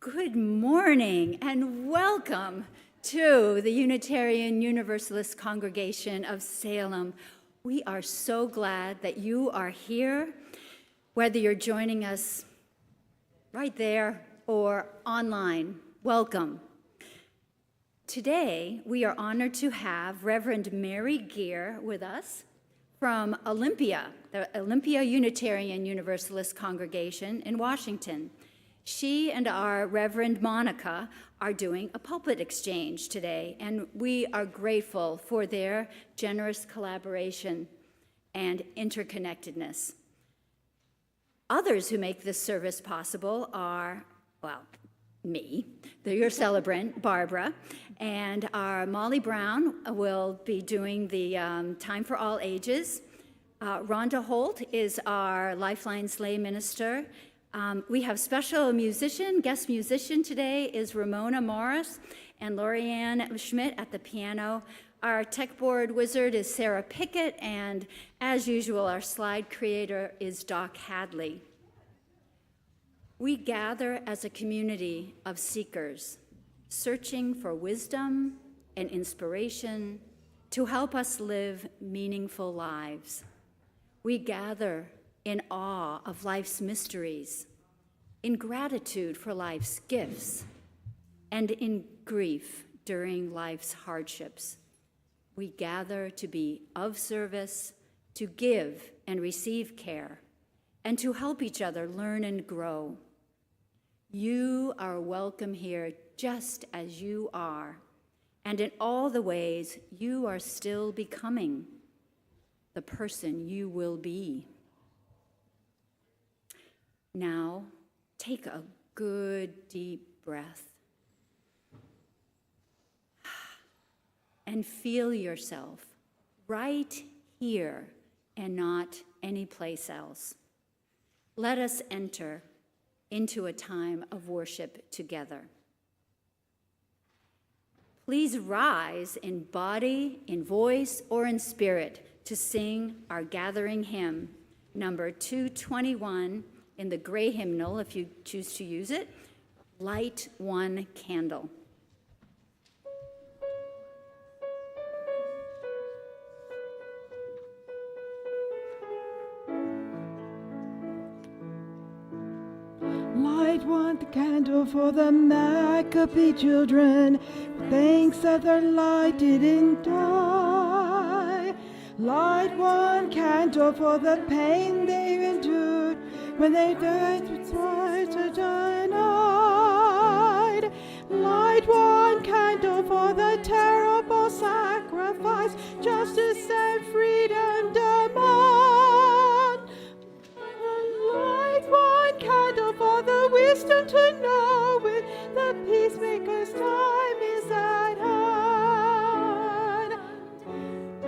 Good morning and welcome to the Unitarian Universalist Congregation of Salem. We are so glad that you are here, whether you're joining us right there or online. Welcome. Today, we are honored to have Reverend Mary Geer with us from Olympia, the Olympia Unitarian Universalist Congregation in Washington. She and our Reverend Monica are doing a pulpit exchange today, and we are grateful for their generous collaboration and interconnectedness. Others who make this service possible are, well, me, your celebrant, Barbara, and our Molly Brown will be doing the Time for All Ages. Rhonda Holt is our Lifelines lay minister. We have special guest musician today is Ramona Morris and Lorianne Schmidt at the piano. Our tech board wizard is Sarah Pickett, and as usual, our slide creator is Doc Hadley. We gather as a community of seekers, searching for wisdom and inspiration to help us live meaningful lives. We gather in awe of life's mysteries, in gratitude for life's gifts, and in grief during life's hardships. We gather to be of service, to give and receive care, and to help each other learn and grow. You are welcome here just as you are, and in all the ways you are still becoming the person you will be. Now, take a good deep breath and feel yourself right here and not anyplace else. Let us enter into a time of worship together. Please rise in body, in voice, or in spirit to sing our gathering hymn, number 221 in the gray hymnal, if you choose to use it, Light One Candle. Light one candle for the Maccabee children. Thanks that their light didn't die. Light one candle for the pain they endured when they died to try to denied. Light one candle for the terrible sacrifice, justice and freedom demand. Light one candle for the wisdom to know when the peacemaker's time is at hand.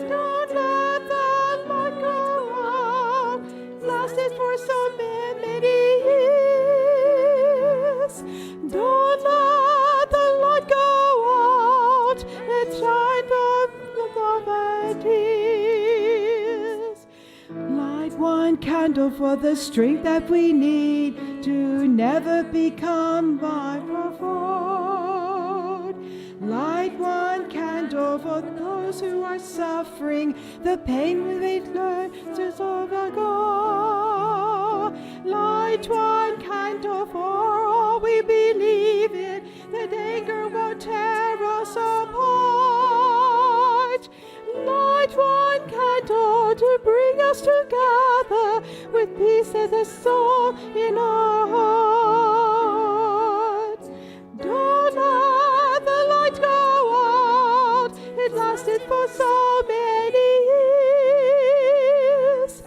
Don't let the light go out, lasted for so many years. Don't let the light go out, it shine from the tears. Light one candle for the strength that we need to never become by-fold. Light one candle for those who are suffering the pain they learned to overgo. Light one candle for all we believe in, that anger won't tear us apart. Light one candle to bring us together with peace as a soul in our hearts. Don't let the light go out, it lasted for so many years.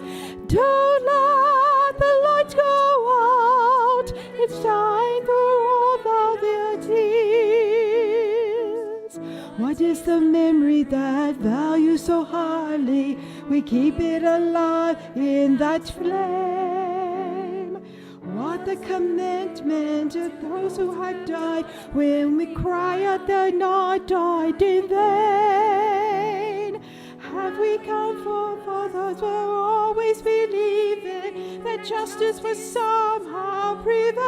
Don't let the light go out, it shined through all of their tears. What is the memory that values so highly? We keep it alive in that flame. What the commitment of those who have died when we cry out they're not died in vain. Have we come for those who always believing that justice will somehow prevail?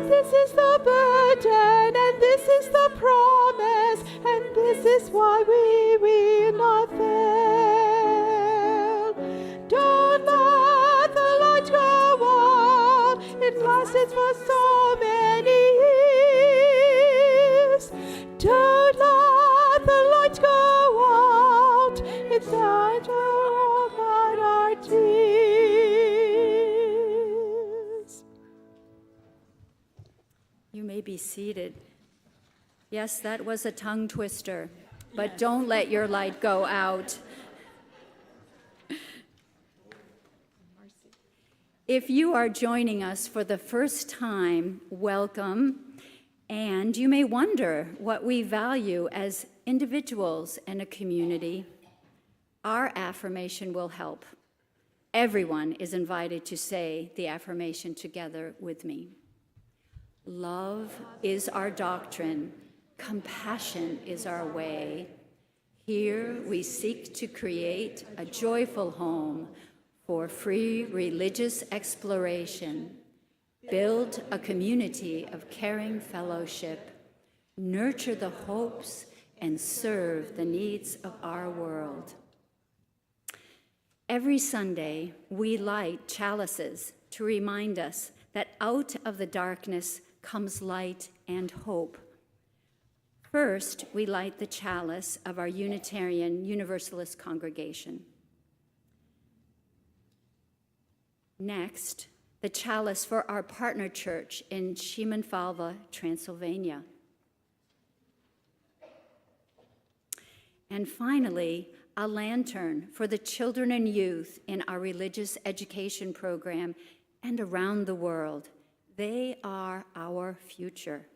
This is the burden and this is the promise, and this is why we will not fail. Don't let the light go out, it lasted for so many years. Don't let the light go out, it's time to all our tears. You may be seated. Yes, that was a tongue twister, but don't let your light go out. If you are joining us for the first time, welcome. And you may wonder what we value as individuals and a community. Our affirmation will help. Everyone is invited to say the affirmation together with me. Love is our doctrine. Compassion is our way. Here we seek to create a joyful home for free religious exploration, build a community of caring fellowship, nurture the hopes, and serve the needs of our world. Every Sunday, we light chalices to remind us that out of the darkness comes light and hope. First, we light the chalice of our Unitarian Universalist congregation. Next, the chalice for our partner church in Szymanfalva, Transylvania. And finally, a lantern for the children and youth in our religious education program and around the world. They are our future.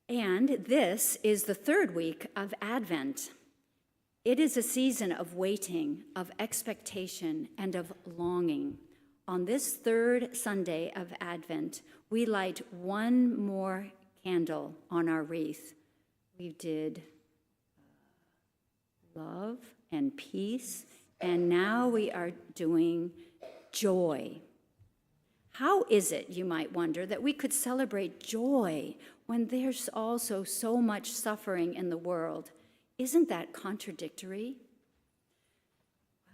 And this is the third week of Advent. It is a season of waiting, of expectation, and of longing. On this third Sunday of Advent, we light one more candle on our wreath. We did love and peace, and now we are doing joy. How is it, you might wonder, that we could celebrate joy when there's also so much suffering in the world? Isn't that contradictory?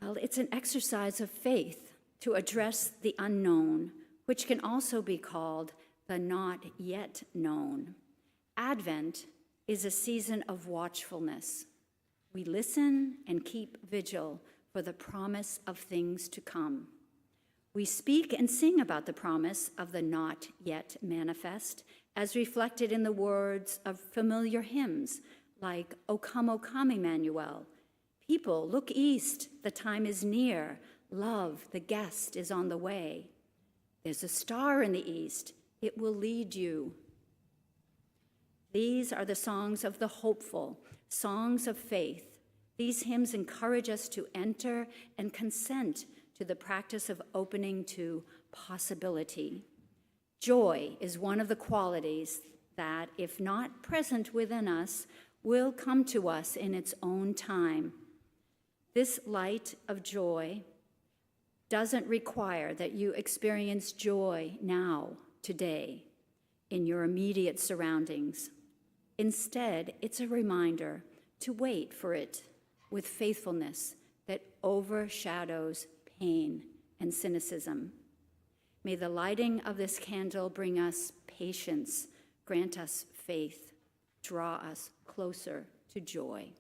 Well, it's an exercise of faith to address the unknown, which can also be called the not yet known. Advent is a season of watchfulness. We listen and keep vigil for the promise of things to come. We speak and sing about the promise of the not yet manifest, as reflected in the words of familiar hymns like O Come, Emmanuel. People, look east, the time is near. Love, the guest is on the way. There's a star in the east, it will lead you. These are the songs of the hopeful, songs of faith. These hymns encourage us to enter and consent to the practice of opening to possibility. Joy is one of the qualities that, if not present within us, will come to us in its own time. This light of joy doesn't require that you experience joy now, today, in your immediate surroundings. Instead, it's a reminder to wait for it with faithfulness that overshadows pain and cynicism. May the lighting of this candle bring us patience, grant us faith, draw us closer to joy.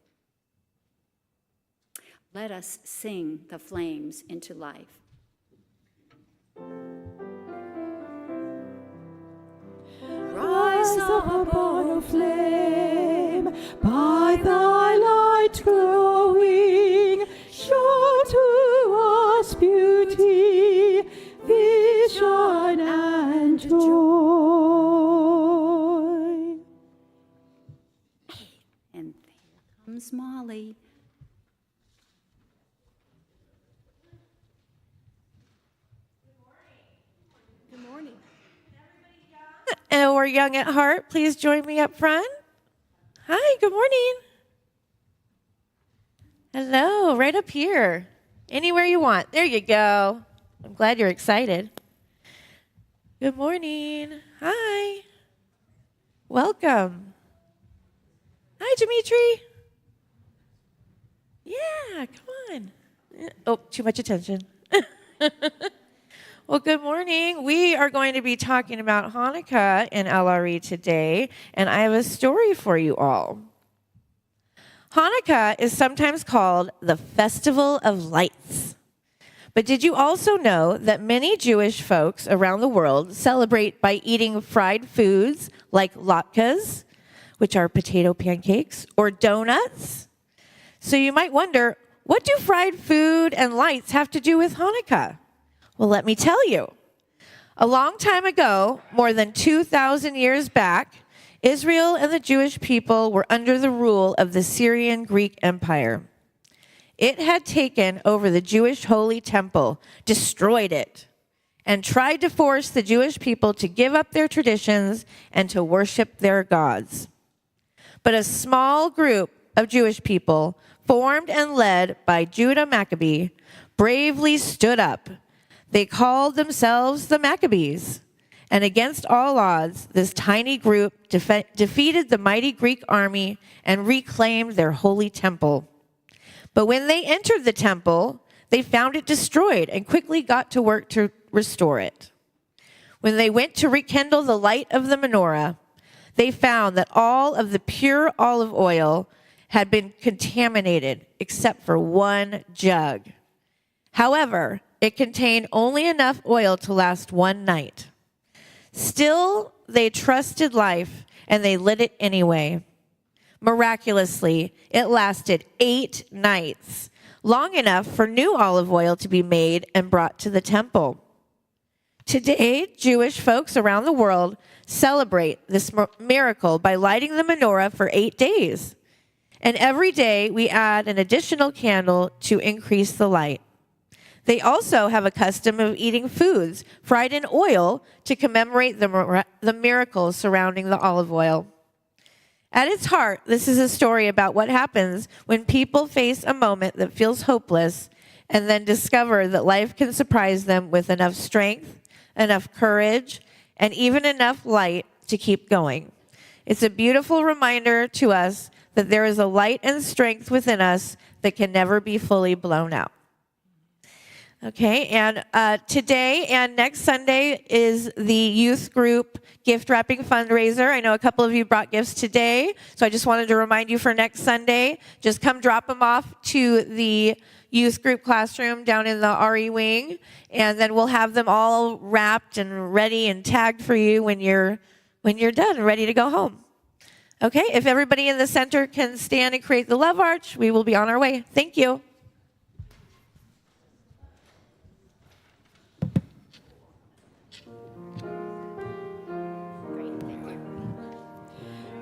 Let us sing the flames into life. Rise up, O flame, by thy light glowing, show to us beauty, vision, and joy. And here comes Molly. And we're young at heart. Please join me up front. Hi, good morning. Hello, right up here. Anywhere you want. There you go. I'm glad you're excited. Good morning. Hi. Welcome. Hi, Dimitri. Yeah, come on. Oh, too much attention. Well, good morning. We are going to be talking about Hanukkah in LRE today, and I have a story for you all. Hanukkah is sometimes called the Festival of Lights. But did you also know that many Jewish folks around the world celebrate by eating fried foods like latkes, which are potato pancakes, or donuts? So you might wonder, what do fried food and lights have to do with Hanukkah? Well, let me tell you. A long time ago, more than 2,000 years back, Israel and the Jewish people were under the rule of the Syrian Greek Empire. It had taken over the Jewish Holy Temple, destroyed it, and tried to force the Jewish people to give up their traditions and to worship their gods. But a small group of Jewish people, formed and led by Judah Maccabee, bravely stood up. They called themselves the Maccabees. And against all odds, this tiny group defeated the mighty Greek army and reclaimed their holy temple. But when they entered the temple, they found it destroyed and quickly got to work to restore it. When they went to rekindle the light of the menorah, they found that all of the pure olive oil had been contaminated except for one jug. However, it contained only enough oil to last one night. Still, they trusted life, and they lit it anyway. Miraculously, it lasted 8 nights, long enough for new olive oil to be made and brought to the temple. Today, Jewish folks around the world celebrate this miracle by lighting the menorah for 8 days. And every day, we add an additional candle to increase the light. They also have a custom of eating foods fried in oil to commemorate the miracles surrounding the olive oil. At its heart, this is a story about what happens when people face a moment that feels hopeless and then discover that life can surprise them with enough strength, enough courage, and even enough light to keep going. It's a beautiful reminder to us that there is a light and strength within us that can never be fully blown out. Okay, and today and next Sunday is the youth group gift wrapping fundraiser. I know a couple of you brought gifts today, so I just wanted to remind you for next Sunday, just come drop them off to the youth group classroom down in the RE wing, and then we'll have them all wrapped and ready and tagged for you when you're done and ready to go home. Okay, if everybody in the center can stand and create the love arch, we will be on our way. Thank you.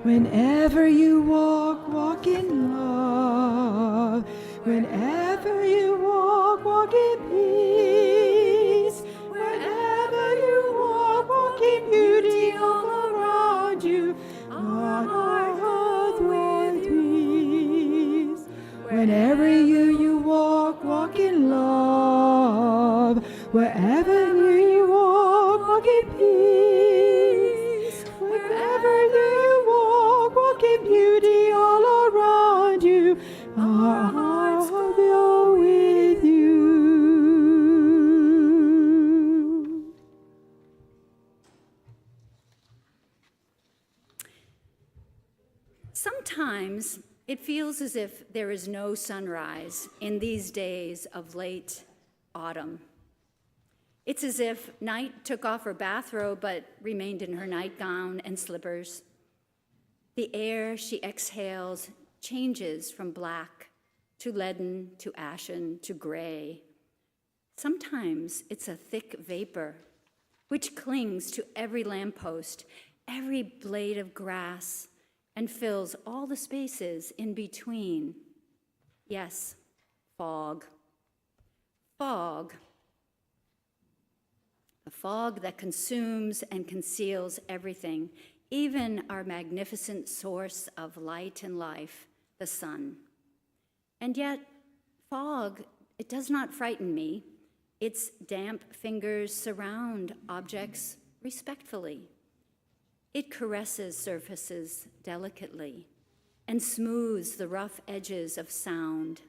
Whenever you walk, walk in love. Whenever you walk, walk in peace. Wherever you walk, walk in beauty all around you. On earth with peace. Whenever you walk, walk in love. Wherever you walk, walk in peace. Wherever you walk in beauty all around you. Our hearts go with you. Sometimes it feels as if there is no sunrise in these days of late autumn. It's as if night took off her bathrobe but remained in her nightgown and slippers. The air she exhales changes from black to leaden to ashen to gray. Sometimes it's a thick vapor which clings to every lamppost, every blade of grass, and fills all the spaces in between. Yes, fog. Fog. The fog that consumes and conceals everything, even our magnificent source of light and life, the sun. And yet, fog, it does not frighten me. Its damp fingers surround objects respectfully. It caresses surfaces delicately and smooths the rough edges of sound.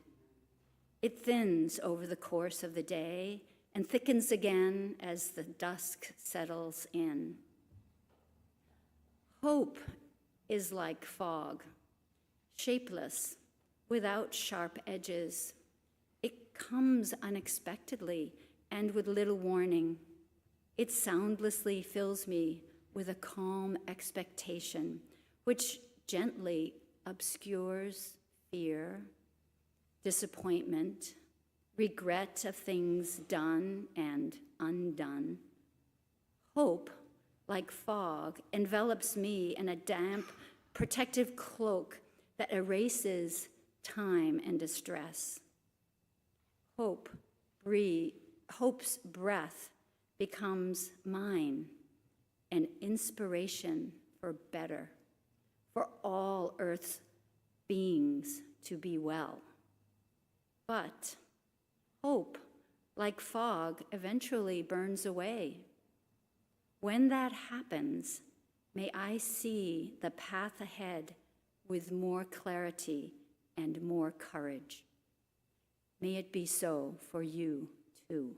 It thins over the course of the day and thickens again as the dusk settles in. Hope is like fog, shapeless, without sharp edges. It comes unexpectedly and with little warning. It soundlessly fills me with a calm expectation, which gently obscures fear, disappointment, regret of things done and undone. Hope, like fog, envelops me in a damp, protective cloak that erases time and distress. Hope's breath becomes mine, an inspiration for better, for all Earth's beings to be well. But hope, like fog, eventually burns away. When that happens, may I see the path ahead with more clarity and more courage. May it be so for you too.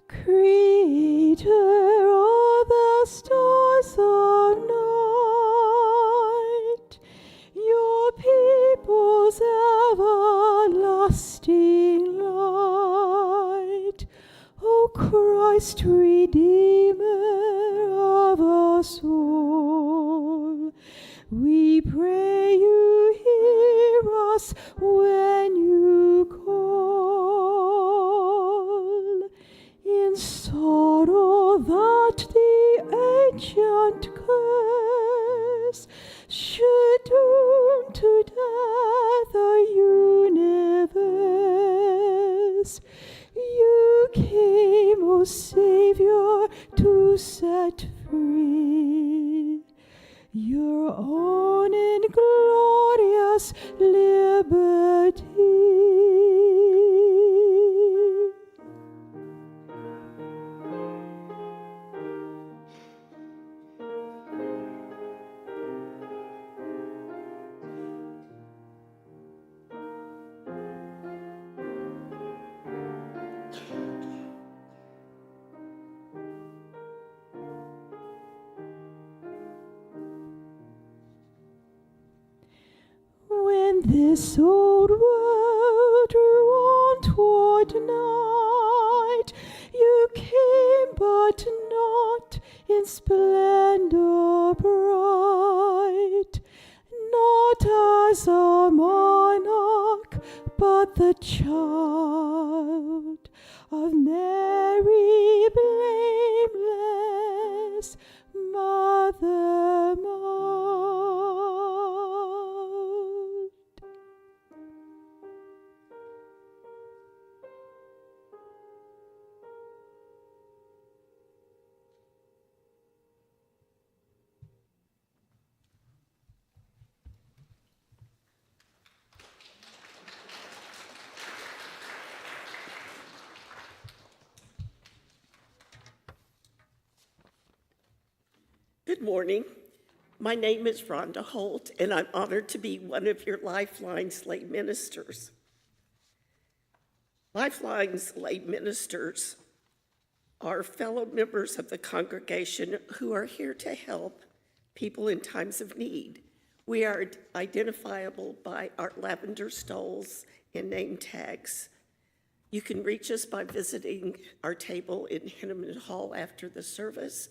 Creator of the stars of night, your people's everlasting light, O Christ, Redeemer of us all, we pray. that curse should doom to death the universe. You came, O Savior, to set free your own inglorious liberty. When this old world drew on toward night, you came, but not in splendor bright, not as a monarch, but the child of Mary, blameless Mother mild. Good morning. My name is Rhonda Holt, and I'm honored to be one of your Lifeline's lay ministers. Lifeline's lay ministers are fellow members of the congregation who are here to help people in times of need. We are identifiable by our lavender stoles and name tags. You can reach us by visiting our table in Henneman Hall after the service,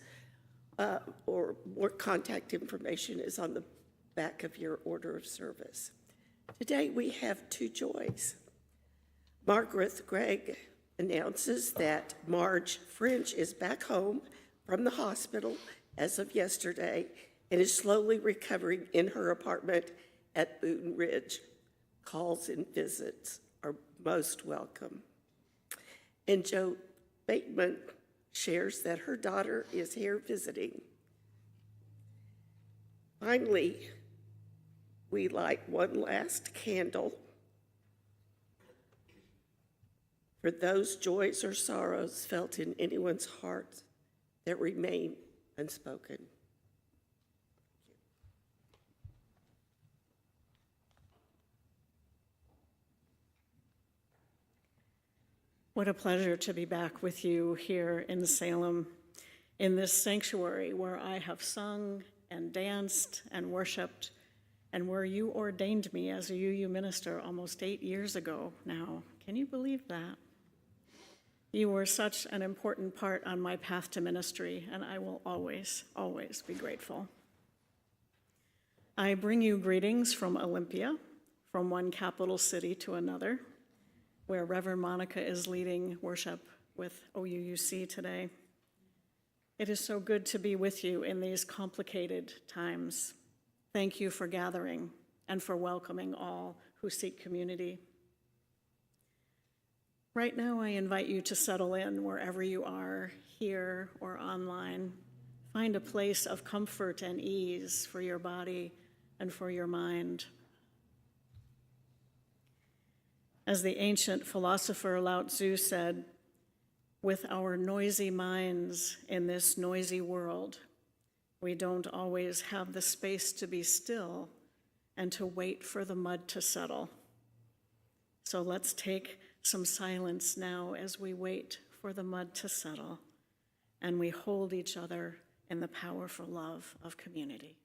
or more contact information is on the back of your order of service. Today we have two joys. Margaret Gregg announces that Marge French is back home from the hospital as of yesterday and is slowly recovering in her apartment at Boone Ridge. Calls and visits are most welcome. And Joe Bateman shares that her daughter is here visiting. Finally, we light one last candle for those joys or sorrows felt in anyone's heart that remain unspoken. What a pleasure to be back with you here in Salem, in this sanctuary where I have sung and danced and worshiped, and where you ordained me as a UU minister almost 8 years ago now. Can you believe that? You were such an important part on my path to ministry, and I will always, always be grateful. I bring you greetings from Olympia, from one capital city to another, where Reverend Monica is leading worship with OUUC today. It is so good to be with you in these complicated times. Thank you for gathering and for welcoming all who seek community. Right now, I invite you to settle in wherever you are, here or online. Find a place of comfort and ease for your body and for your mind. As the ancient philosopher Lao Tzu said, with our noisy minds in this noisy world, we don't always have the space to be still and to wait for the mud to settle. So let's take some silence now as we wait for the mud to settle and we hold each other in the powerful love of community.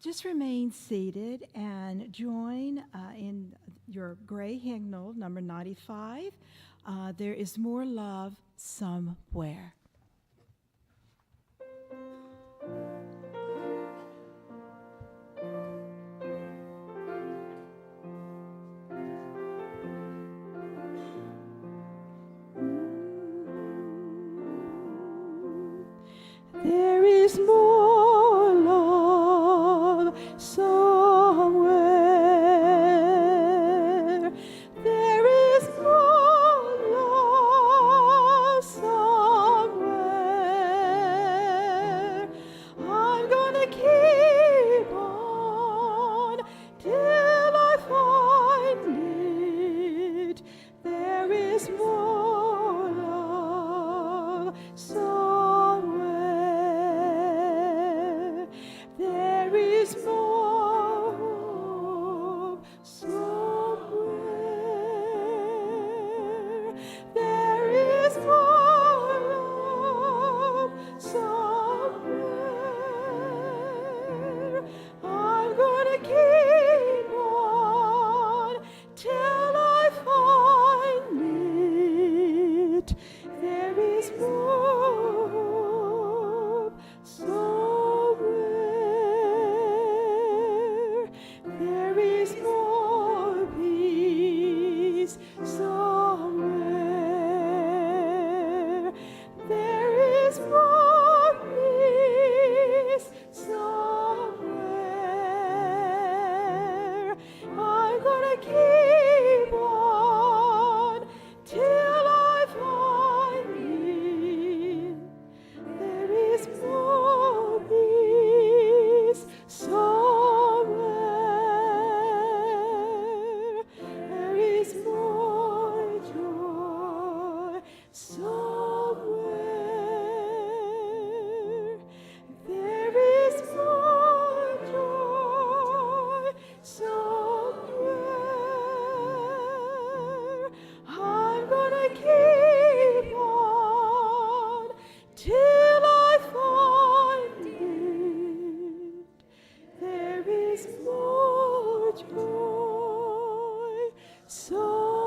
just remain seated and join in your gray hymnal, number 95. There is more love somewhere. There is more love somewhere. There is more love somewhere. I'm gonna keep on till I find it. There is more love somewhere. There is more hope somewhere. There is more love somewhere. I'm gonna keep on till I find it. There is more hope somewhere. There is more peace somewhere. There is more peace somewhere. I'm gonna keep on till I find it. There is more peace somewhere. There is more joy somewhere. There is more joy somewhere. I'm gonna keep on till I find it. There is more joy somewhere.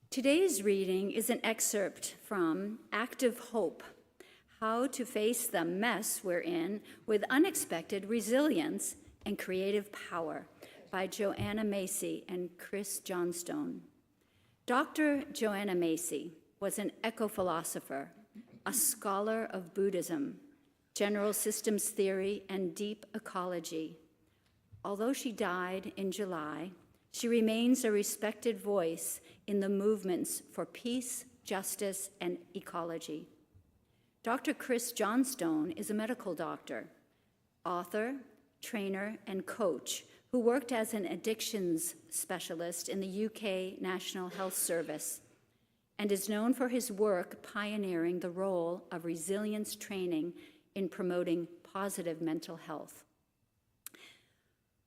Today's reading is an excerpt from Active Hope: How to Face the Mess We're In with Unexpected Resilience and Creative Power by Joanna Macy and Chris Johnstone. Dr. Joanna Macy was an eco-philosopher, a scholar of Buddhism, general systems theory, and deep ecology. Although she died in July, she remains a respected voice in the movements for peace, justice, and ecology. Dr. Chris Johnstone is a medical doctor, author, trainer, and coach who worked as an addictions specialist in the UK National Health Service and is known for his work pioneering the role of resilience training in promoting positive mental health.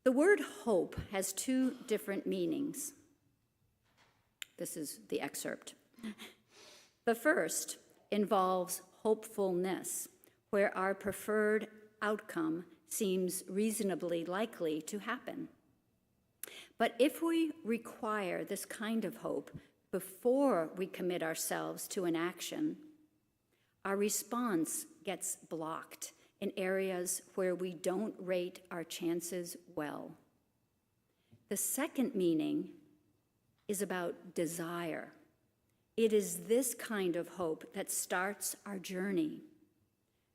The word hope has two different meanings. This is the excerpt. The first involves hopefulness, where our preferred outcome seems reasonably likely to happen. But if we require this kind of hope before we commit ourselves to an action, our response gets blocked in areas where we don't rate our chances well. The second meaning is about desire. It is this kind of hope that starts our journey.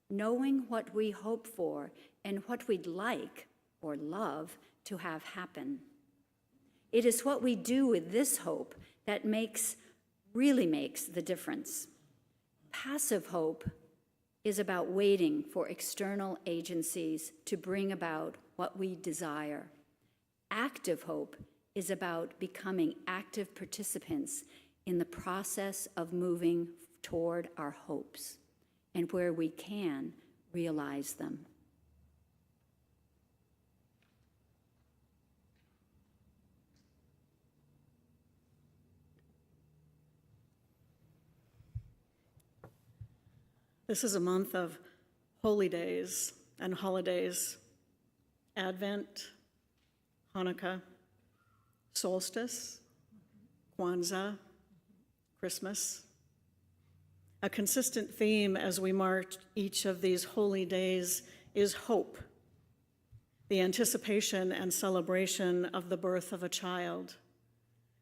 Knowing what we hope for and what we'd like or love to have happen. It is what we do with this hope that really makes the difference. Passive hope is about waiting for external agencies to bring about what we desire. Active hope is about becoming active participants in the process of moving toward our hopes and where we can realize them. This is a month of holy days and holidays: Advent, Hanukkah, solstice, Kwanzaa, Christmas. A consistent theme as we mark each of these holy days is hope, the anticipation and celebration of the birth of a child,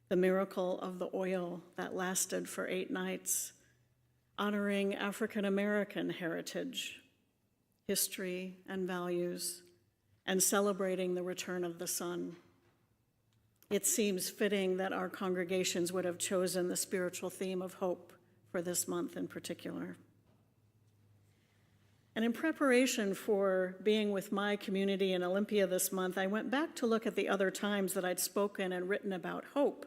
the miracle of the oil that lasted for 8 nights, honoring African American heritage, history, and values, and celebrating the return of the sun. It seems fitting that our congregations would have chosen the spiritual theme of hope for this month in particular. And in preparation for being with my community in Olympia this month, I went back to look at the other times that I'd spoken and written about hope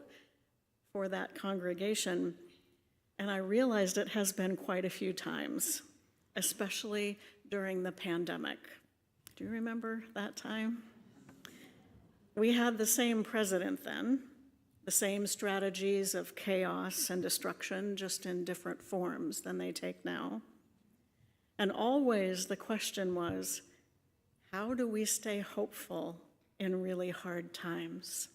for that congregation, and I realized it has been quite a few times, especially during the pandemic. Do you remember that time? We had the same president then, the same strategies of chaos and destruction, just in different forms than they take now. And always the question was, how do we stay hopeful in really hard times?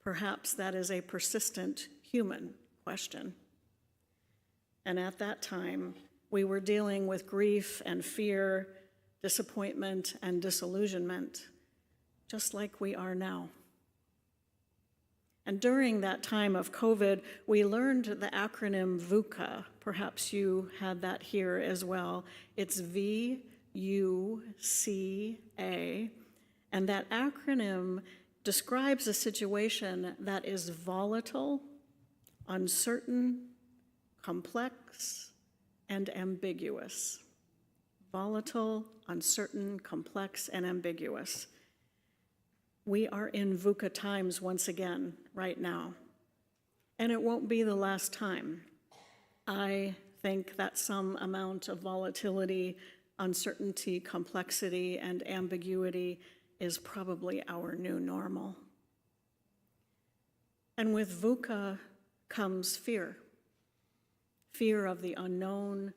Perhaps that is a persistent human question. And at that time, we were dealing with grief and fear, disappointment and disillusionment, just like we are now. And during that time of COVID, we learned the acronym VUCA. Perhaps you had that here as well. It's VUCA, and that acronym describes a situation that is volatile, uncertain, complex, and ambiguous. Volatile, uncertain, complex, and ambiguous. We are in VUCA times once again right now, and it won't be the last time. I think that some amount of volatility, uncertainty, complexity, and ambiguity is probably our new normal. And with VUCA comes fear. Fear of the unknown,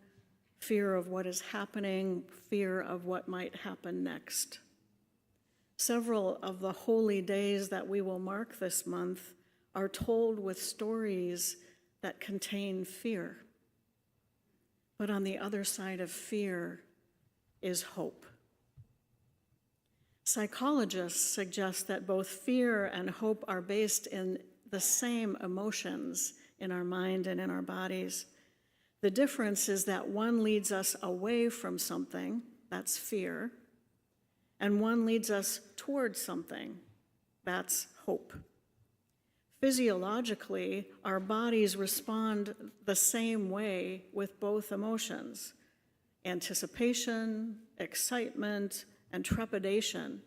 fear of what is happening, fear of what might happen next. Several of the holy days that we will mark this month are told with stories that contain fear. But on the other side of fear is hope. Psychologists suggest that both fear and hope are based in the same emotions in our mind and in our bodies. The difference is that one leads us away from something, that's fear, and one leads us towards something, that's hope. Physiologically, our bodies respond the same way with both emotions: anticipation, excitement, and trepidation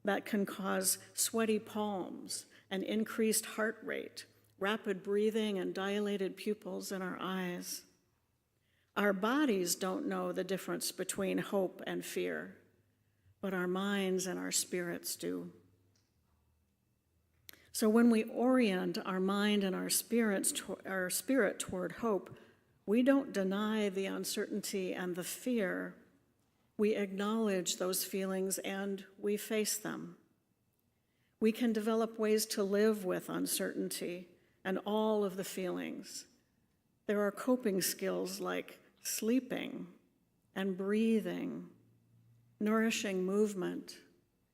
that can cause sweaty palms, an increased heart rate, rapid breathing, and dilated pupils in our eyes. Our bodies don't know the difference between hope and fear, but our minds and our spirits do. So when we orient our mind and our spirit toward hope, we don't deny the uncertainty and the fear. We acknowledge those feelings and we face them. We can develop ways to live with uncertainty and all of the feelings. There are coping skills like sleeping and breathing, nourishing movement,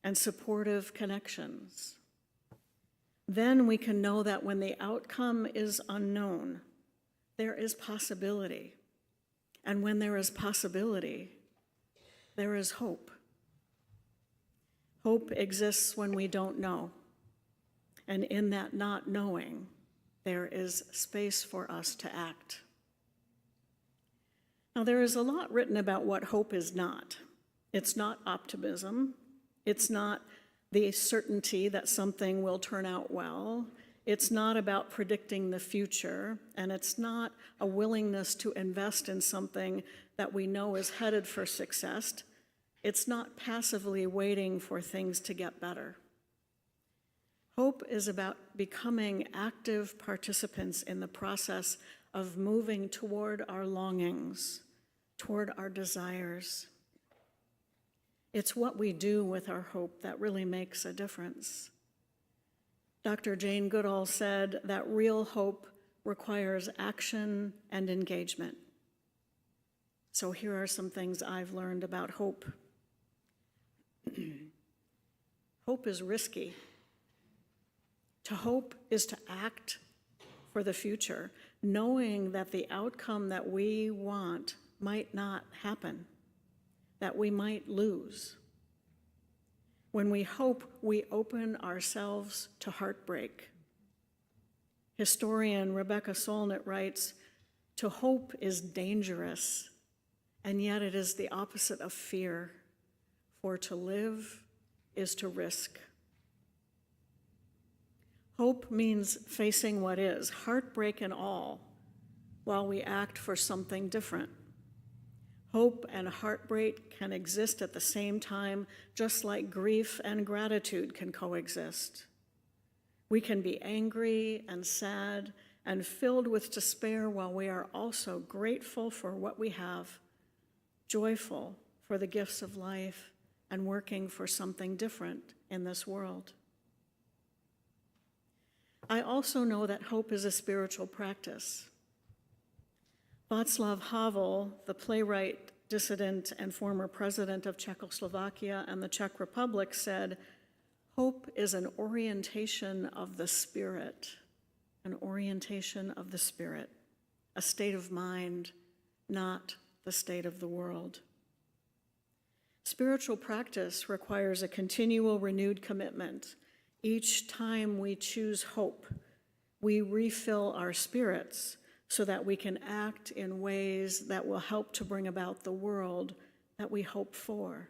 and supportive connections. Then we can know that when the outcome is unknown, there is possibility. And when there is possibility, there is hope. Hope exists when we don't know. And in that not knowing, there is space for us to act. Now, there is a lot written about what hope is not. It's not optimism. It's not the certainty that something will turn out well. It's not about predicting the future, and it's not a willingness to invest in something that we know is headed for success. It's not passively waiting for things to get better. Hope is about becoming active participants in the process of moving toward our longings, toward our desires. It's what we do with our hope that really makes a difference. Dr. Jane Goodall said that real hope requires action and engagement. So here are some things I've learned about hope. Hope is risky. To hope is to act for the future, knowing that the outcome that we want might not happen, that we might lose. When we hope, we open ourselves to heartbreak. Historian Rebecca Solnit writes, "To hope is dangerous, and yet it is the opposite of fear, for to live is to risk." Hope means facing what is, heartbreak and all, while we act for something different. Hope and heartbreak can exist at the same time, just like grief and gratitude can coexist. We can be angry and sad and filled with despair while we are also grateful for what we have, joyful for the gifts of life, and working for something different in this world. I also know that hope is a spiritual practice. Václav Havel, the playwright, dissident, and former president of Czechoslovakia and the Czech Republic, said, "Hope is an orientation of the spirit, an orientation of the spirit, a state of mind, not the state of the world." Spiritual practice requires a continual renewed commitment. Each time we choose hope, we refill our spirits so that we can act in ways that will help to bring about the world that we hope for.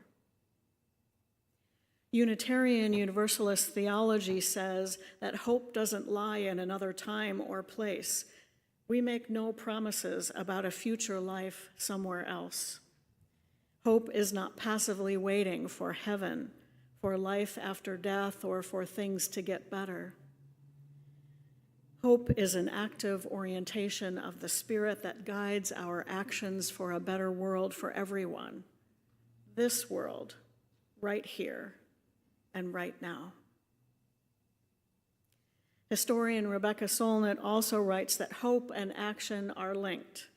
Unitarian Universalist theology says that hope doesn't lie in another time or place. We make no promises about a future life somewhere else. Hope is not passively waiting for heaven, for life after death, or for things to get better. Hope is an active orientation of the spirit that guides our actions for a better world for everyone. This world, right here and right now. Historian Rebecca Solnit also writes that hope and action are linked.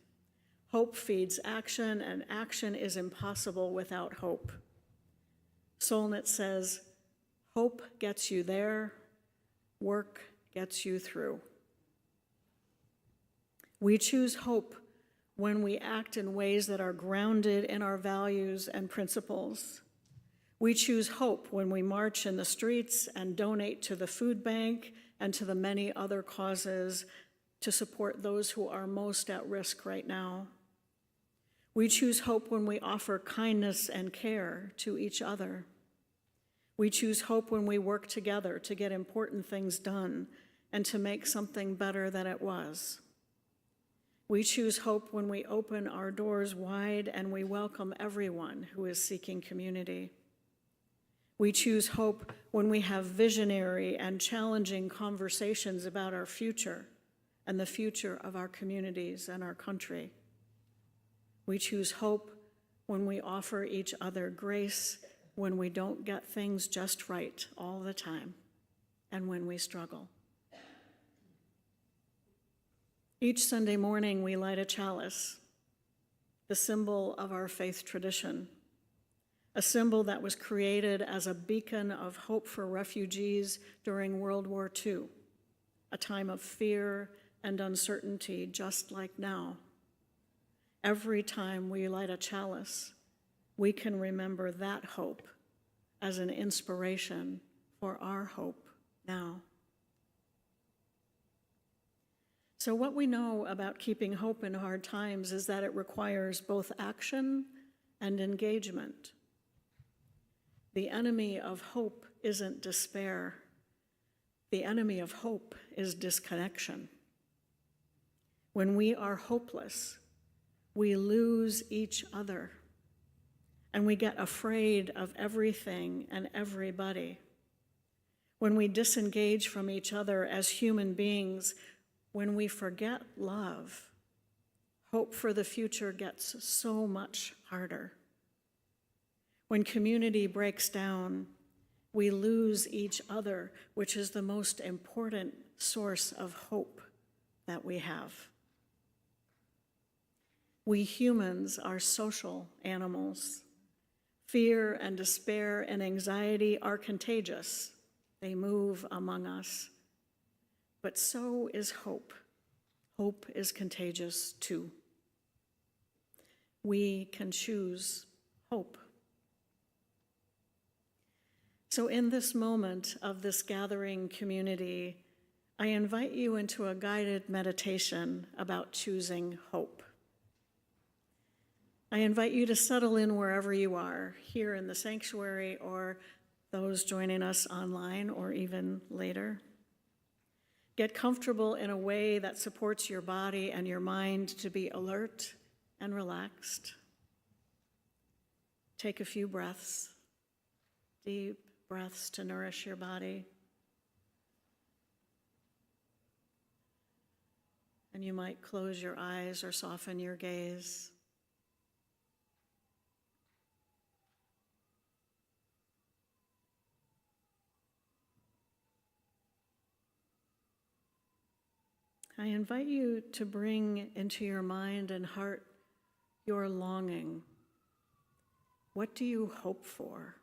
Hope feeds action, and action is impossible without hope. Solnit says, "Hope gets you there, work gets you through." We choose hope when we act in ways that are grounded in our values and principles. We choose hope when we march in the streets and donate to the food bank and to the many other causes to support those who are most at risk right now. We choose hope when we offer kindness and care to each other. We choose hope when we work together to get important things done and to make something better than it was. We choose hope when we open our doors wide and we welcome everyone who is seeking community. We choose hope when we have visionary and challenging conversations about our future and the future of our communities and our country. We choose hope when we offer each other grace when we don't get things just right all the time and when we struggle. Each Sunday morning, we light a chalice, the symbol of our faith tradition, a symbol that was created as a beacon of hope for refugees during World War II, a time of fear and uncertainty just like now. Every time we light a chalice, we can remember that hope as an inspiration for our hope now. So what we know about keeping hope in hard times is that it requires both action and engagement. The enemy of hope isn't despair. The enemy of hope is disconnection. When we are hopeless, we lose each other, and we get afraid of everything and everybody. When we disengage from each other as human beings, when we forget love, hope for the future gets so much harder. When community breaks down, we lose each other, which is the most important source of hope that we have. We humans are social animals. Fear and despair and anxiety are contagious. They move among us. But so is hope. Hope is contagious too. We can choose hope. So in this moment of this gathering community, I invite you into a guided meditation about choosing hope. I invite you to settle in wherever you are, here in the sanctuary or those joining us online or even later. Get comfortable in a way that supports your body and your mind to be alert and relaxed. Take a few breaths, deep breaths to nourish your body. And you might close your eyes or soften your gaze. I invite you to bring into your mind and heart your longing. What do you hope for?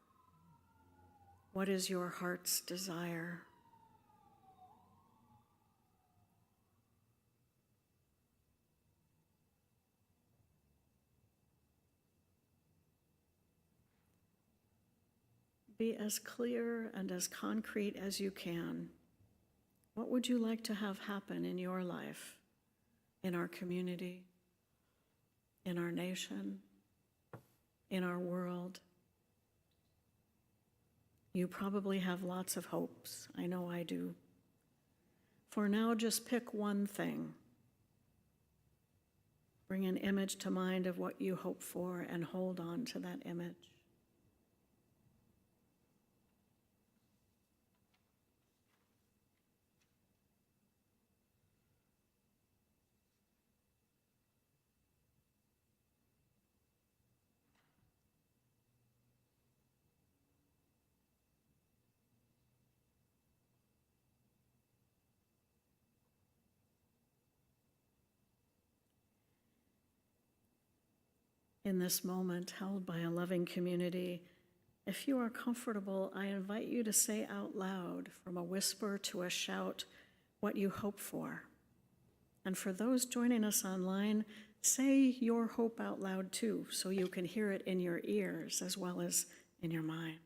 What is your heart's desire? Be as clear and as concrete as you can. What would you like to have happen in your life, in our community, in our nation, in our world? You probably have lots of hopes. I know I do. For now, just pick one thing. Bring an image to mind of what you hope for and hold on to that image. In this moment held by a loving community, if you are comfortable, I invite you to say out loud, from a whisper to a shout, what you hope for. And for those joining us online, say your hope out loud too, so you can hear it in your ears as well as in your mind.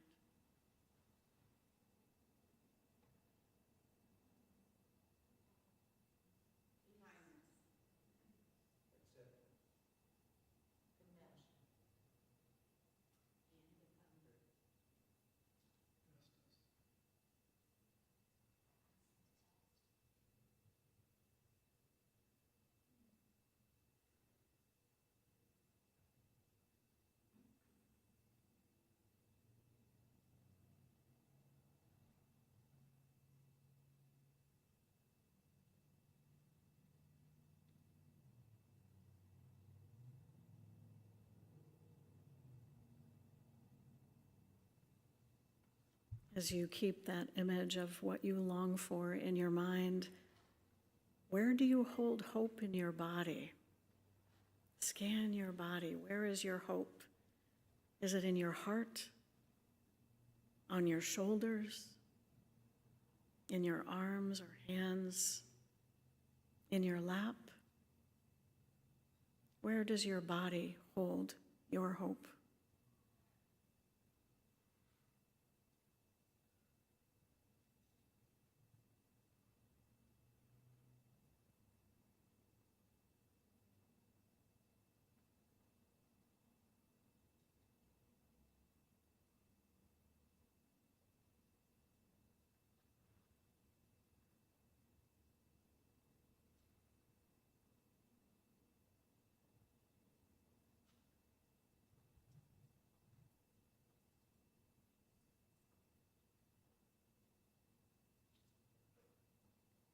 As you keep that image of what you long for in your mind, where do you hold hope in your body? Scan your body. Where is your hope? Is it in your heart? On your shoulders? In your arms or hands? In your lap? Where does your body hold your hope?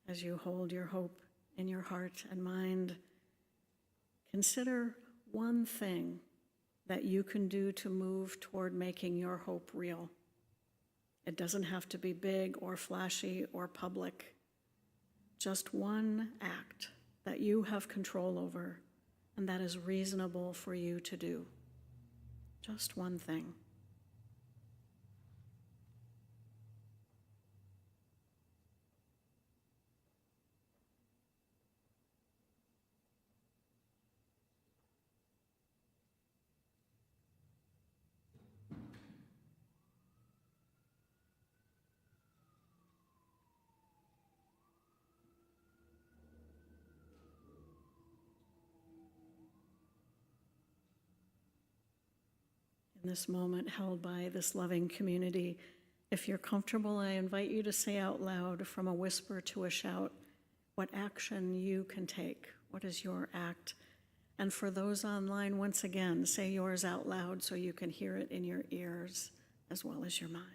As you hold your hope in your heart and mind, consider one thing that you can do to move toward making your hope real. It doesn't have to be big or flashy or public. Just one act that you have control over and that is reasonable for you to do. Just one thing. In this moment held by this loving community, if you're comfortable, I invite you to say out loud from a whisper to a shout what action you can take. What is your act? And for those online, once again, say yours out loud so you can hear it in your ears as well as your mind.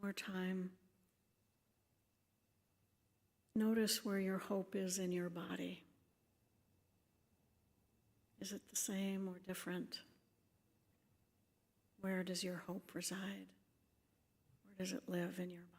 One more time. Notice where your hope is in your body. Is it the same or different? Where does your hope reside? Where does it live in your body?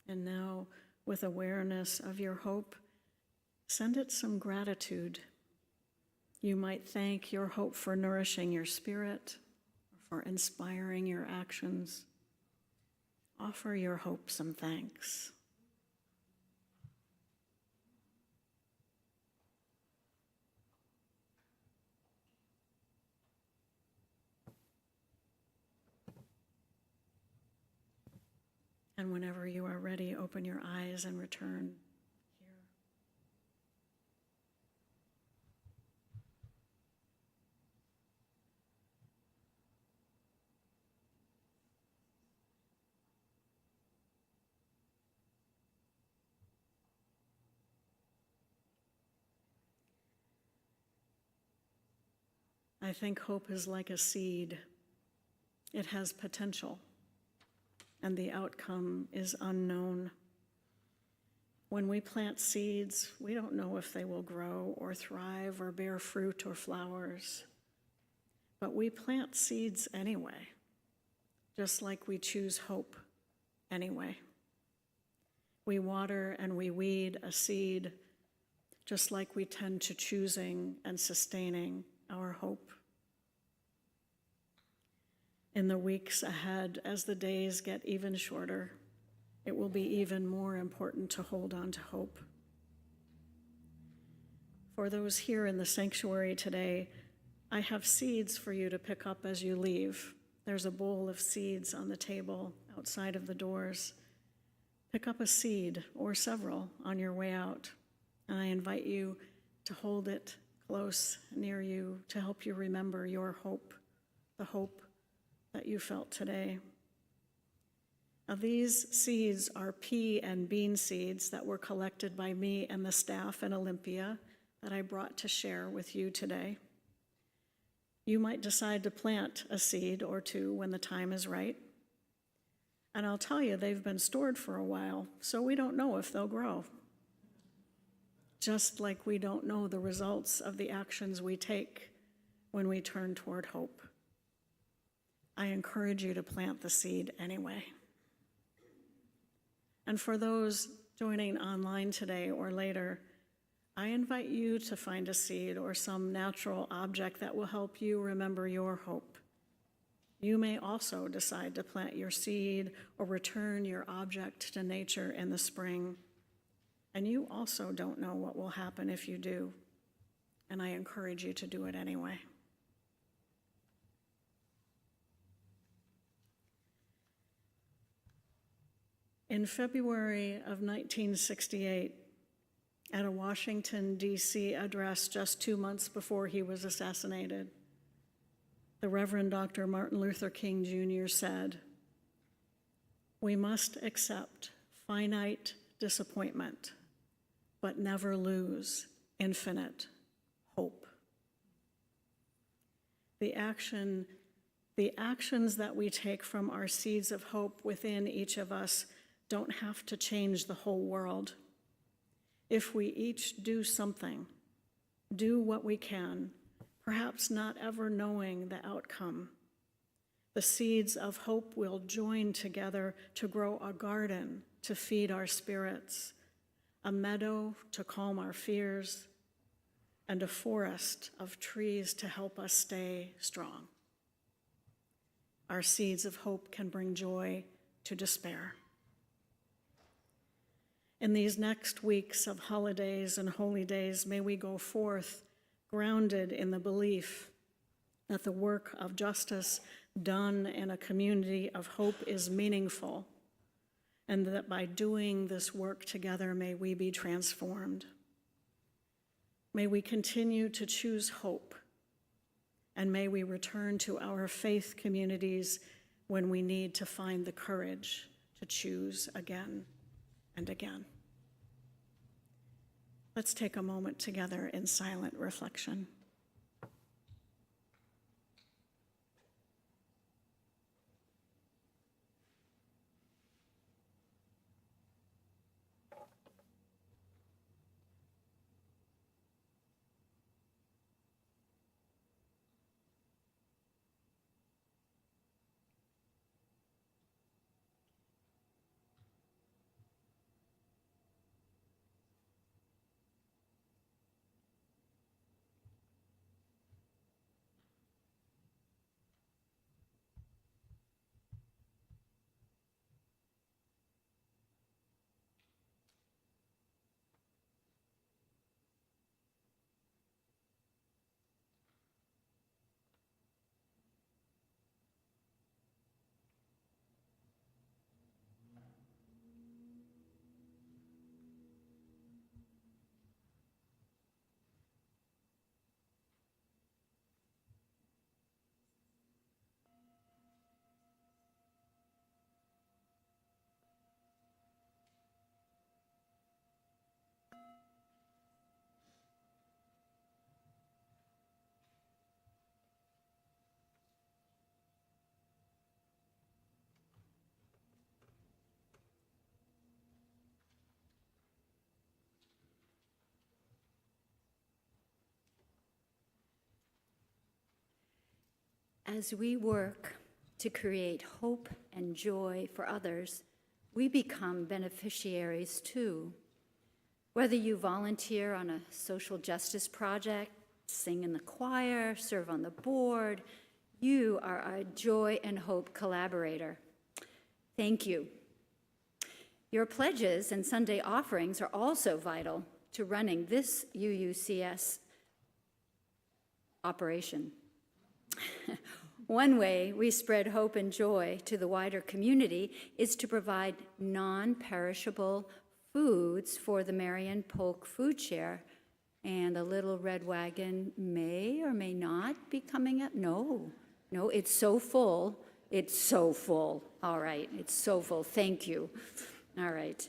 And now, with awareness of your hope, send it some gratitude. You might thank your hope for nourishing your spirit, or for inspiring your actions. Offer your hope some thanks. And whenever you are ready, open your eyes and return here. I think hope is like a seed. It has potential, and the outcome is unknown. When we plant seeds, we don't know if they will grow or thrive or bear fruit or flowers. But we plant seeds anyway, just like we choose hope anyway. We water and we weed a seed, just like we tend to choosing and sustaining our hope. In the weeks ahead, as the days get even shorter, it will be even more important to hold on to hope. For those here in the sanctuary today, I have seeds for you to pick up as you leave. There's a bowl of seeds on the table outside of the doors. Pick up a seed or several on your way out, and I invite you to hold it close near you to help you remember your hope, the hope that you felt today. Now, these seeds are pea and bean seeds that were collected by me and the staff in Olympia that I brought to share with you today. You might decide to plant a seed or two when the time is right. And I'll tell you, they've been stored for a while, so we don't know if they'll grow. Just like we don't know the results of the actions we take when we turn toward hope. I encourage you to plant the seed anyway. And for those joining online today or later, I invite you to find a seed or some natural object that will help you remember your hope. You may also decide to plant your seed or return your object to nature in the spring. And you also don't know what will happen if you do. And I encourage you to do it anyway. In February of 1968, at a Washington, D.C. address just 2 months before he was assassinated, the Reverend Dr. Martin Luther King Jr. said, "We must accept finite disappointment, but never lose infinite hope." The actions that we take from our seeds of hope within each of us don't have to change the whole world. If we each do something, do what we can, perhaps not ever knowing the outcome, the seeds of hope will join together to grow a garden to feed our spirits, a meadow to calm our fears, and a forest of trees to help us stay strong. Our seeds of hope can bring joy to despair. In these next weeks of holidays and holy days, may we go forth grounded in the belief that the work of justice done in a community of hope is meaningful, and that by doing this work together, may we be transformed. May we continue to choose hope, and may we return to our faith communities when we need to find the courage to choose again and again. Let's take a moment together in silent reflection. As we work to create hope and joy for others, we become beneficiaries too. Whether you volunteer on a social justice project, sing in the choir, serve on the board, you are a joy and hope collaborator. Thank you. Your pledges and Sunday offerings are also vital to running this UUCS operation. One way we spread hope and joy to the wider community is to provide non-perishable foods for the Marion Polk Food Share. And the Little Red Wagon may or may not be coming up. No, it's so full. It's so full. All right, it's so full. Thank you. All right.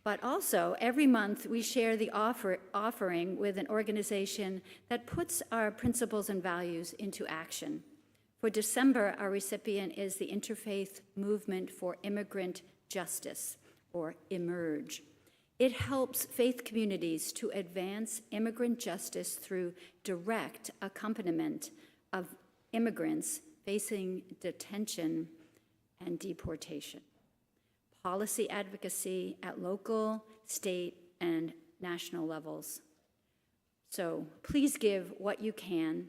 But also, every month we share the offering with an organization that puts our principles and values into action. For December, our recipient is the Interfaith Movement for Immigrant Justice, or EMERGE. It helps faith communities to advance immigrant justice through direct accompaniment of immigrants facing detention and deportation, policy advocacy at local, state, and national levels. So please give what you can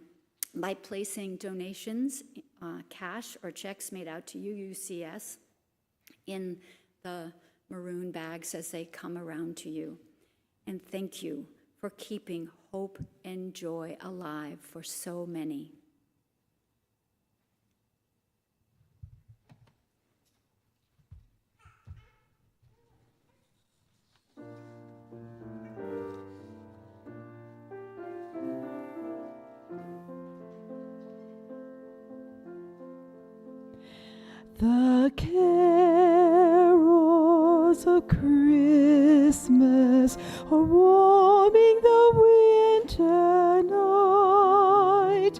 by placing donations, cash or checks made out to UUCS in the maroon bags as they come around to you. And thank you for keeping hope and joy alive for so many. The carols of Christmas are warming the winter night,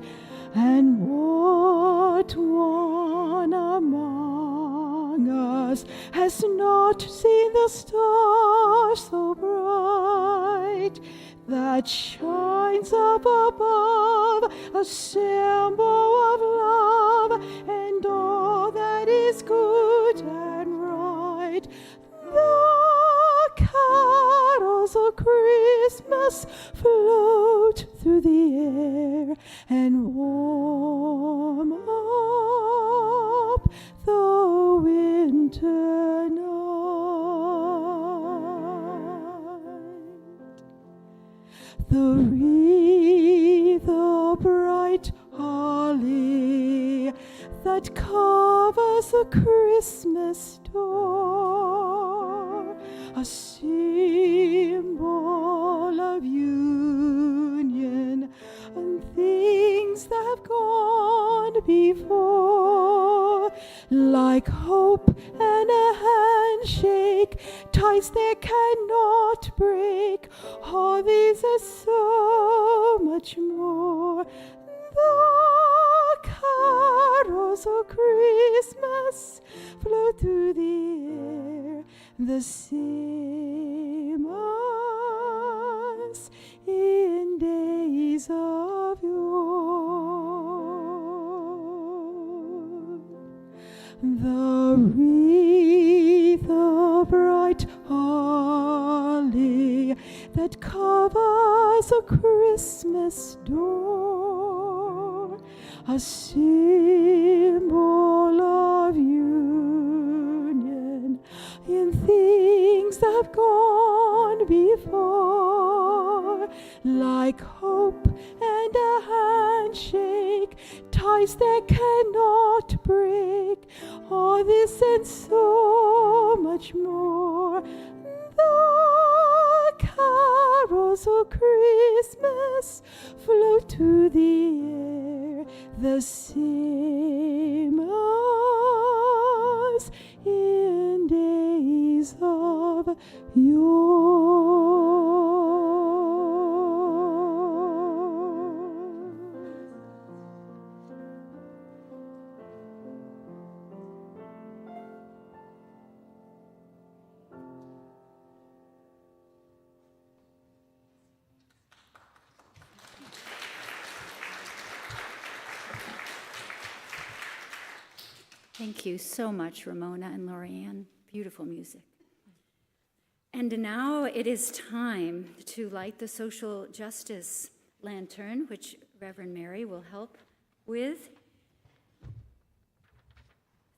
and what one among us has not seen the stars so bright that shines up above, a symbol of love and all that is good and right. The carols of Christmas float through the air and warm up the winter night. The wreath of bright holly that covers the Christmas door, a symbol of union and things that have gone before, like hope and a handshake, ties that cannot break. All these are so much more. The carols of Christmas flow through the air, the same as in days of yore. The wreath of bright holly that covers a Christmas door, a symbol of union in things that have gone before, like hope and a handshake, ties that cannot break. All this and so much more. The carols of Christmas float to the air, the same as in days of yore. Thank you so much, Ramona and Lorianne. Beautiful music. And now it is time to light the social justice lantern, which Reverend Mary will help with.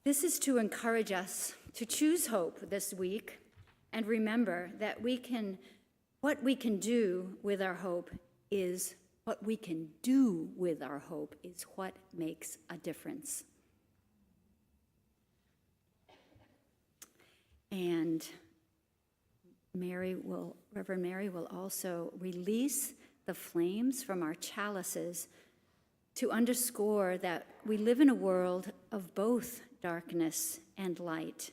This is to encourage us to choose hope this week and remember that what we can do with our hope is what makes a difference. And Reverend Mary will also release the flames from our chalices to underscore that we live in a world of both darkness and light.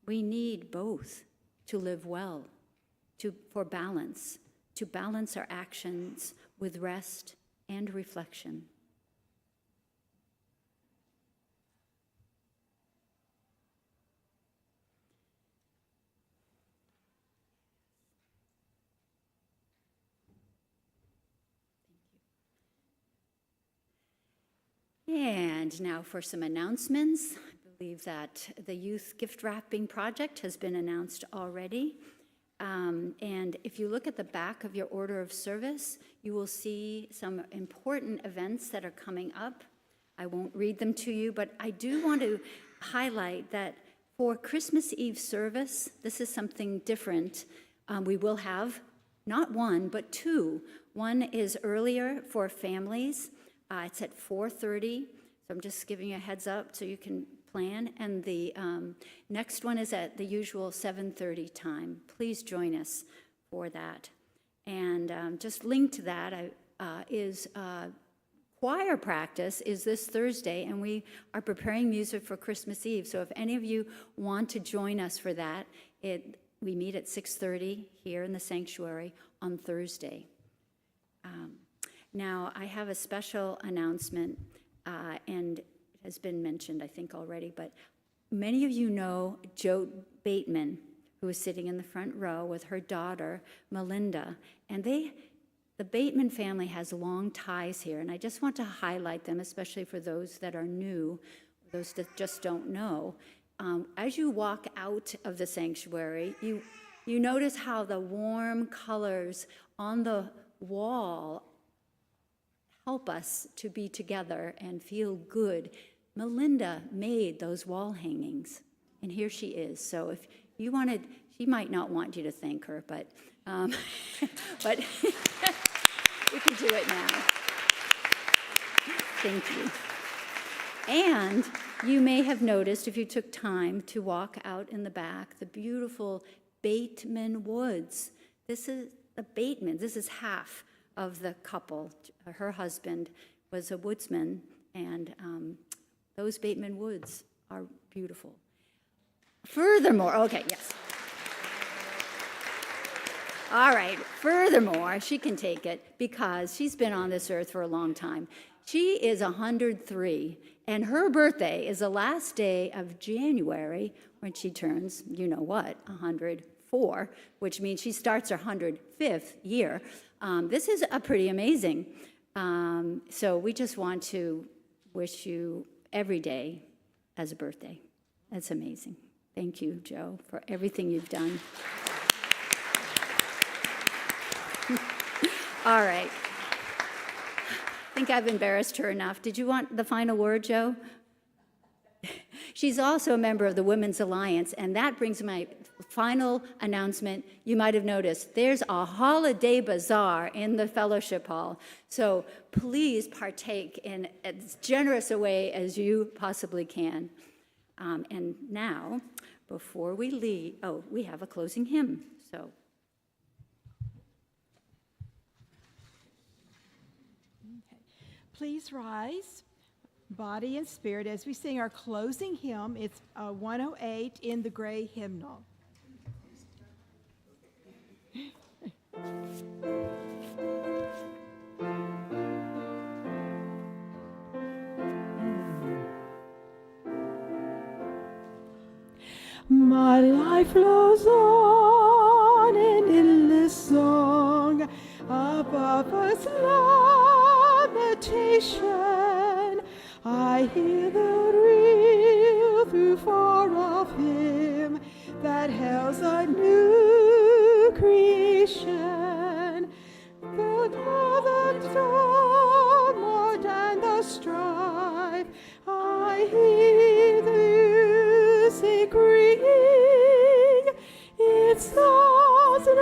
We need both to live well, for balance, to balance our actions with rest and reflection. And now for some announcements. I believe that the Youth Gift Wrapping Project has been announced already. And if you look at the back of your order of service, you will see some important events that are coming up. I won't read them to you, but I do want to highlight that for Christmas Eve service, this is something different. We will have not one, but two. One is earlier for families. It's at 4:30, so I'm just giving you a heads up so you can plan. And the next one is at the usual 7:30 time. Please join us for that. And just linked to that is choir practice is this Thursday, and we are preparing music for Christmas Eve. So if any of you want to join us for that, we meet at 6:30 here in the sanctuary on Thursday. Now, I have a special announcement, and it has been mentioned, I think, already, but many of you know Jo Bateman, who is sitting in the front row with her daughter, Melinda, and the Bateman family has long ties here, and I just want to highlight them, especially for those that are new, those that just don't know. As you walk out of the sanctuary, you notice how the warm colors on the wall help us to be together and feel good. Melinda made those wall hangings, and here she is. So if you wanted, she might not want you to thank her, but but you can do it now. Thank you. And you may have noticed, if you took time to walk out in the back, the beautiful Bateman Woods. This is the Bateman. This is half of the couple. Her husband was a woodsman, and those Bateman Woods are beautiful. Furthermore, okay, yes. All right, furthermore, she can take it because she's been on this earth for a long time. She is 103, and her birthday is the last day of January when she turns, you know what, 104, which means she starts her 105th year. This is pretty amazing. So we just want to wish you every day as a birthday. That's amazing. Thank you, Jo, for everything you've done. All right. I think I've embarrassed her enough. Did you want the final word, Jo? She's also a member of the Women's Alliance, and that brings my final announcement. You might have noticed there's a holiday bazaar in the fellowship hall. So please partake in as generous a way as you possibly can. And now, before we leave, we have a closing hymn. So. Please rise, body and spirit, as we sing our closing hymn. It's 108 in the gray hymnal. My life flows on in endless song above us lamentation. I hear the reel through far off hymn that hails a new creation. The tumult and the strife, I hear the music ring. It sounds an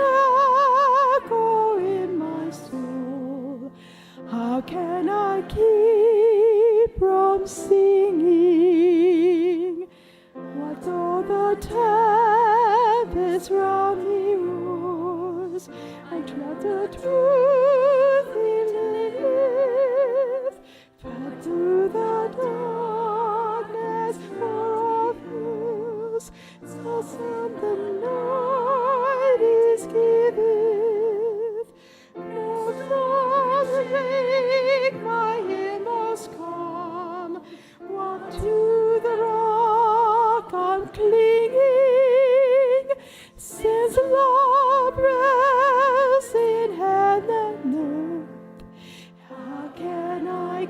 echo in my soul. How can I keep from singing? What though the tempest round me roars, and dread the truth he lives,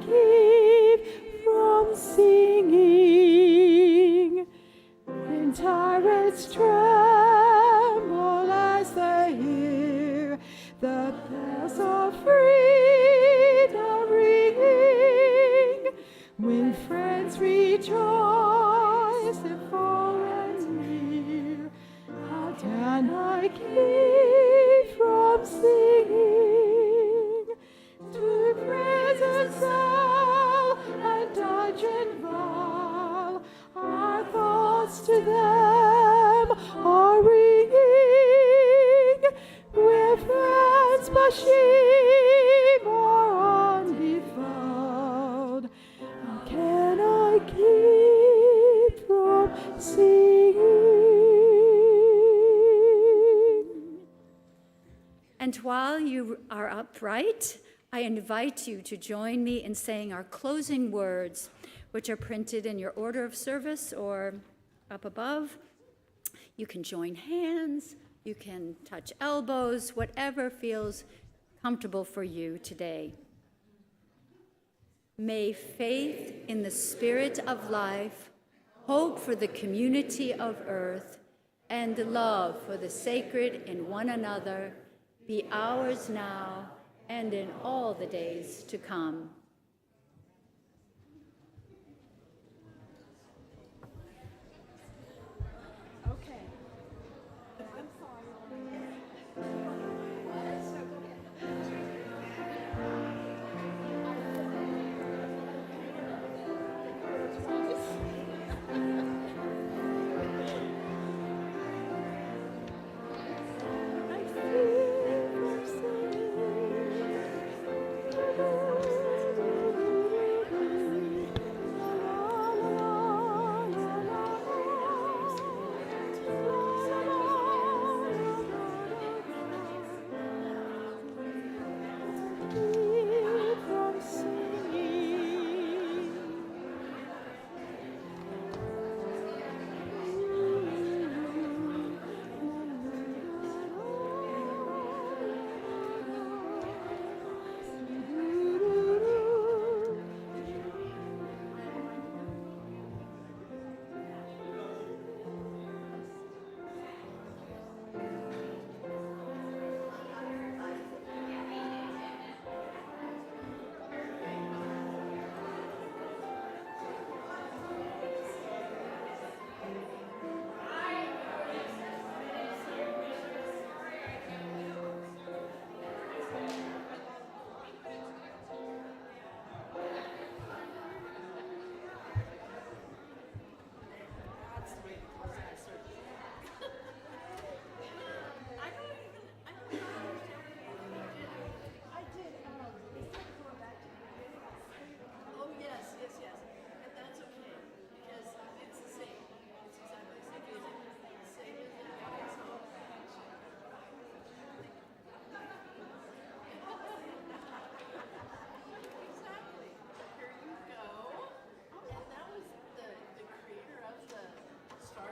keep from singing? When tyrants tremble as they hear the bells of freedom ringing, when friends rejoice in far and near, how can I keep from singing? To prison cell and dungeon wall, our thoughts to them are ringing, where friends Bashim are undefiled. How can I keep from singing? And while you are upright, I invite you to join me in saying our closing words, which are printed in your order of service or up above. You can join hands, you can touch elbows, whatever feels comfortable for you today. May faith in the Spirit of life, hope for the community of earth, and love for the sacred in one another be ours now and in all the days to come.